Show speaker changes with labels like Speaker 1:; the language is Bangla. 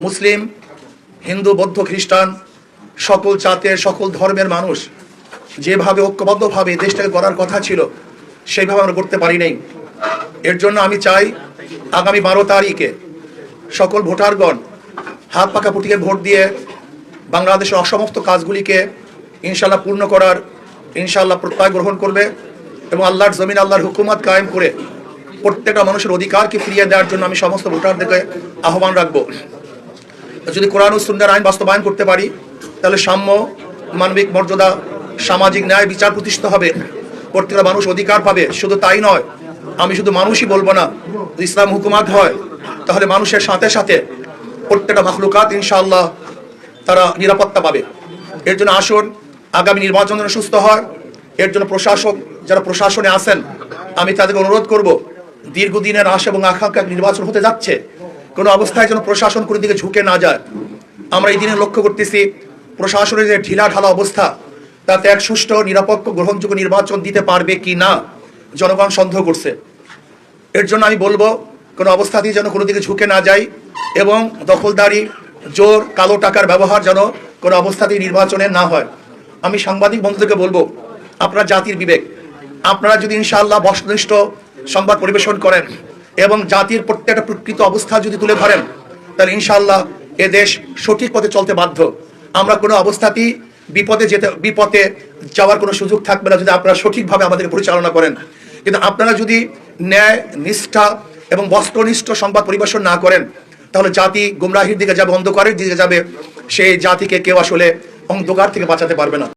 Speaker 1: মুসলিম, হিন্দু, বৌদ্ধ, খ্রিস্টান সকল জাতের সকল ধর্মের মানুষ যেভাবে ঐক্যবদ্ধভাবে দেশটাকে গড়ার কথা ছিল সেইভাবে আমরা করতে পারি নাই। এর জন্য আমি চাই আগামী 12 তারিখে সকল ভোটারগণ হাত পাকা পুটিকে ভোট দিয়ে বাংলাদেশের অসমাপ্ত কাজগুলিকে ইনশাল্লাহ পূর্ণ করার ইনশাল্লাহ প্রত্যয় গ্রহণ করবে এবং আল্লাহর জমিন আল্লাহর হুকুমত কায়েম করে প্রত্যেকটা মানুষের অধিকারকে ফিরিয়ে দেওয়ার জন্য আমি সমস্ত ভোটারদেরকে আহ্বান রাখবো। যদি কোরআন ও সুন্নাহর আইন বাস্তবায়ন করতে পারি তাহলে সাম্য, মানবিক মর্যাদা, সামাজিক ন্যায় বিচার প্রতিষ্ঠিত হবে, প্রত্যেকটা মানুষ অধিকার পাবে। শুধু তাই নয়, আমি শুধু মানুষই বলবো না, ইসলাম হুকুমাত হয় তাহলে মানুষের সাথে সাথে প্রত্যেকটা মাখলুকাত ইনশাআল্লাহ তারা নিরাপত্তা পাবে। এর জন্য আসুন আগামী নির্বাচন যেন সুস্থ হয়, এর জন্য প্রশাসক যারা প্রশাসনে আছেন আমি তাদেরকে অনুরোধ করব, দীর্ঘদিনের আশা এবং আকাঙ্ক্ষা নির্বাচন হতে যাচ্ছে, কোনো অবস্থায় যেন প্রশাসন কোনো দিকে ঝুঁকে না যায়। আমরা এই দিনে লক্ষ্য করতেছি প্রশাসনের যে ঢিলা ঢালা অবস্থা, তাতে এক সুষ্ঠু নিরপেক্ষ গ্রহণযোগ্য নির্বাচন দিতে পারবে কি না জনগণ সন্দেহ করছে। এর জন্য আমি বলবো কোনো অবস্থাতেই যেন কোনো দিকে ঝুঁকে না যায় এবং দখলদারি, জোর, কালো টাকার ব্যবহার যেন কোনো অবস্থাতেই নির্বাচনে না হয়। আমি সাংবাদিক বন্ধুদেরকে বলবো, আপনারা জাতির বিবেক, আপনারা যদি ইনশাআল্লাহ বস্তুনিষ্ঠ সংবাদ পরিবেশন করেন এবং জাতির প্রত্যেকটা প্রকৃত অবস্থা যদি তুলে ধরেন তাহলে ইনশাআল্লাহ এ দেশ সঠিক পথে চলতে বাধ্য। আমরা কোনো অবস্থাতেই বিপদে যাওয়ার কোনো সুযোগ থাকবে না যদি আপনারা সঠিকভাবে আমাদের পরিচালনা করেন। কিন্তু আপনারা যদি ন্যায়, নিষ্ঠা এবং বস্তুনিষ্ঠ সংবাদ পরিবেশন না করেন তাহলে জাতি গুমরাহির দিকে যাবে, অন্ধকারের দিকে যাবে। সেই জাতিকে কেউ আসলে অন্ধকার থেকে বাঁচাতে পারবে না।